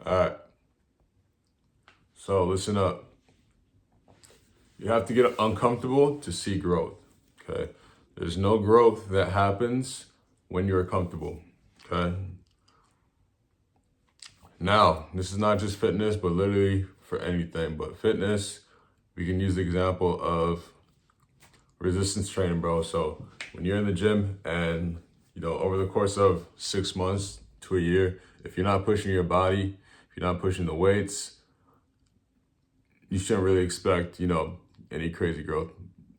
All right. So listen up. You have to get uncomfortable to see growth. Okay. There's no growth that happens when you're comfortable. Okay. Now, this is not just fitness, but literally for anything. But fitness, we can use the example of resistance training, bro. So when you're in the gym and, over the course of 6 months to a year, if you're not pushing your body, if you're not pushing the weights, you shouldn't really expect, any crazy growth,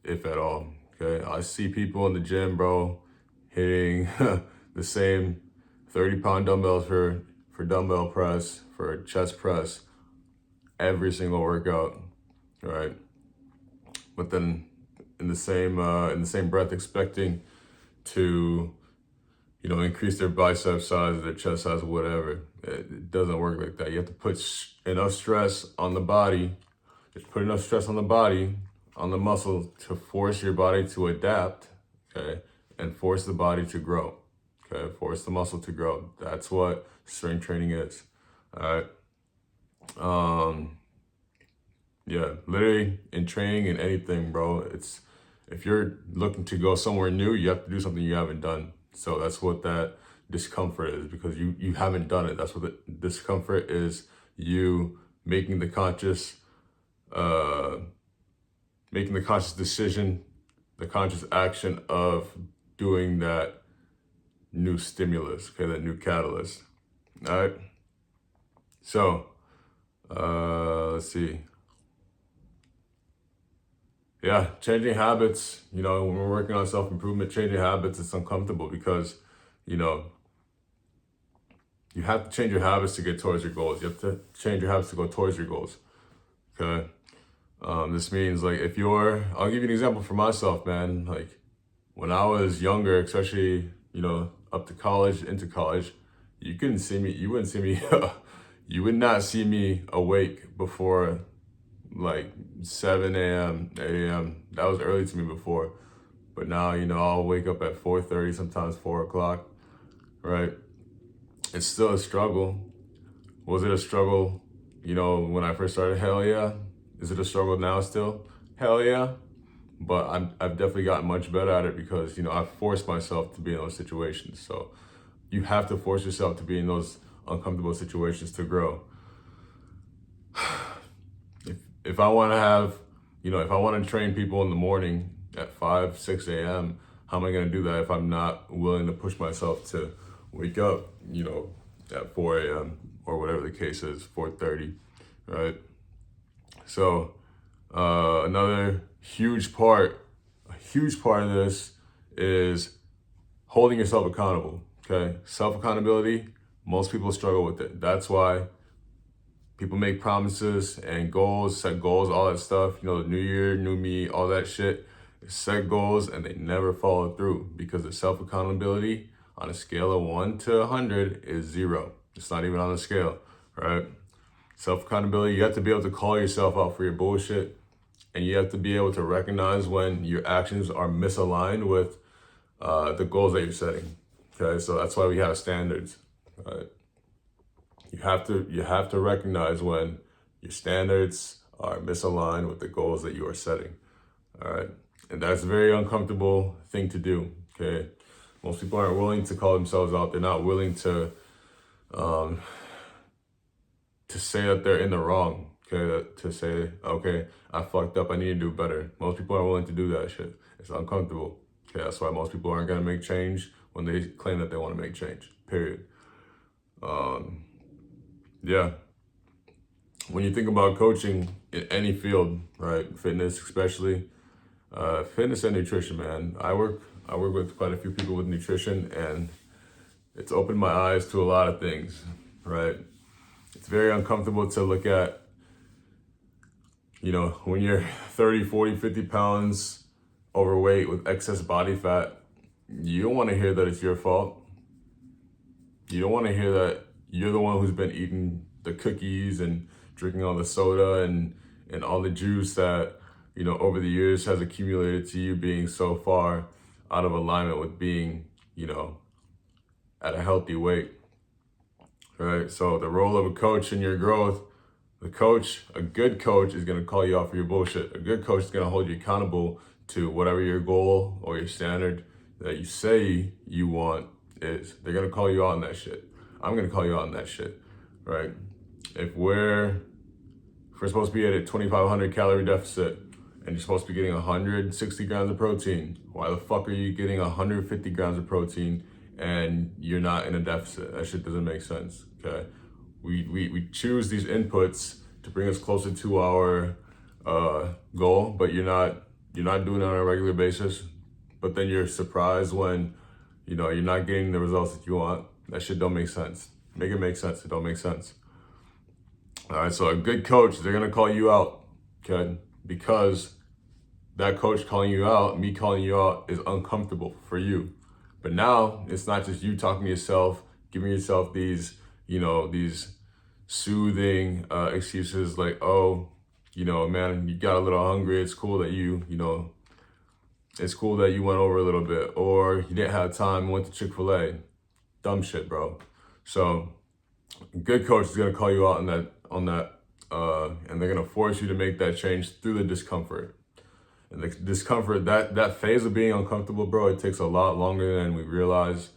if at all. Okay. I see people in the gym, bro, hitting the same 30-pound dumbbells for dumbbell press, for chest press, every single workout, right? But then in the same breath expecting to, increase their bicep size, their chest size, whatever. It doesn't work like that. You have to put enough stress on the body. Just put enough stress on the body, on the muscle, to force your body to adapt, okay, and force the body to grow, okay, force the muscle to grow. That's what strength training is. All right. Yeah, literally in training and anything, bro, it's, if you're looking to go somewhere new, you have to do something you haven't done. So that's what that discomfort is, because you haven't done it. That's what the discomfort is. You making the conscious decision, the conscious action of doing that new stimulus, okay, that new catalyst. All right. So, let's see. Yeah, changing habits, when we're working on self-improvement, changing habits, it's uncomfortable because, you have to change your habits to get towards your goals. You have to change your habits to go towards your goals. Okay. This means, like, I'll give you an example for myself, man. Like, when I was younger, especially, up to college, into college, you wouldn't see me, you would not see me awake before like 7 a.m., 8 a.m. That was early to me before. But now, I'll wake up at 4:30, sometimes 4 o'clock, right? It's still a struggle. Was it a struggle, when I first started? Hell yeah. Is it a struggle now still? Hell yeah. But I've definitely gotten much better at it because, I've forced myself to be in those situations. So you have to force yourself to be in those uncomfortable situations to grow. If I want to have, if I want to train people in the morning at 5, 6 a.m., how am I going to do that if I'm not willing to push myself to wake up, at 4 a.m. or whatever the case is, 4:30, right? So another huge part of this is holding yourself accountable, okay? Self-accountability, most people struggle with it. That's why people make promises and goals, set goals, all that stuff, the new year, new me, all that shit. Set goals and they never follow through because the self-accountability on a scale of 1 to 100 is 0. It's not even on the scale, right? Self-accountability, you have to be able to call yourself out for your bullshit, and you have to be able to recognize when your actions are misaligned with the goals that you're setting, okay? So that's why we have standards, right? You have to recognize when your standards are misaligned with the goals that you are setting. All right. And that's a very uncomfortable thing to do. Okay. Most people aren't willing to call themselves out. They're not willing to say that they're in the wrong. Okay. To say, okay, I fucked up, I need to do better. Most people aren't willing to do that shit. It's uncomfortable. Okay. That's why most people aren't gonna make change when they claim that they want to make change. Period. Yeah. When you think about coaching in any field, right? Fitness, especially, fitness and nutrition, man. I work with quite a few people with nutrition, and it's opened my eyes to a lot of things, right? It's very uncomfortable to look at, when you're 30, 40, 50 pounds overweight with excess body fat, you don't want to hear that it's your fault. You don't want to hear that you're the one who's been eating the cookies and drinking all the soda and all the juice that, over the years has accumulated to you being so far out of alignment with being, at a healthy weight, right? So the role of a coach in your growth, a good coach is gonna call you out for your bullshit. A good coach is gonna hold you accountable to whatever your goal or your standard that you say you want is. They're gonna call you out on that shit. I'm gonna call you out on that shit, right? If we're supposed to be at a 2,500 calorie deficit and you're supposed to be getting 160 grams of protein, why the fuck are you getting 150 grams of protein and you're not in a deficit? That shit doesn't make sense, okay? We choose these inputs to bring us closer to our goal, but you're not doing it on a regular basis. But then you're surprised when you're not getting the results that you want. That shit don't make sense. Make it make sense. It don't make sense. All right, so a good coach, they're gonna call you out, okay? Because that coach calling you out, me calling you out, is uncomfortable for you. But now it's not just you talking to yourself, giving yourself these soothing excuses like, oh, man, you got a little hungry. It's cool that it's cool that you went over a little bit, or you didn't have time and went to Chick-fil-A. Dumb shit, bro. So a good coach is gonna call you out on that, and they're gonna force you to make that change through the discomfort. And the discomfort, that phase of being uncomfortable, bro, it takes a lot longer than we realize.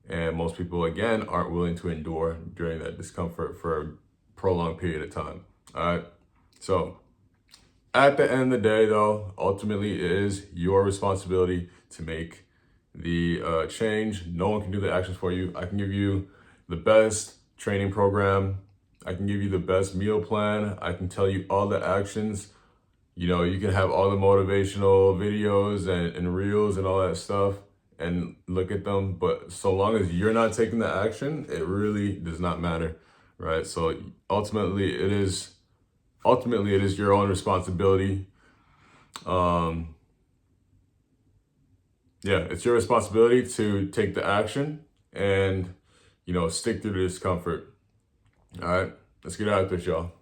And most people, again, aren't willing to endure during that discomfort for a prolonged period of time. All right. So at the end of the day, though, ultimately it is your responsibility to make the change. No one can do the actions for you. I can give you the best training program. I can give you the best meal plan. I can tell you all the actions. You can have all the motivational videos and reels and all that stuff and look at them. But so long as you're not taking the action, it really does not matter, right? So ultimately it is your own responsibility. It's your responsibility to take the action and, stick through the discomfort. All right, let's get out of this, y'all.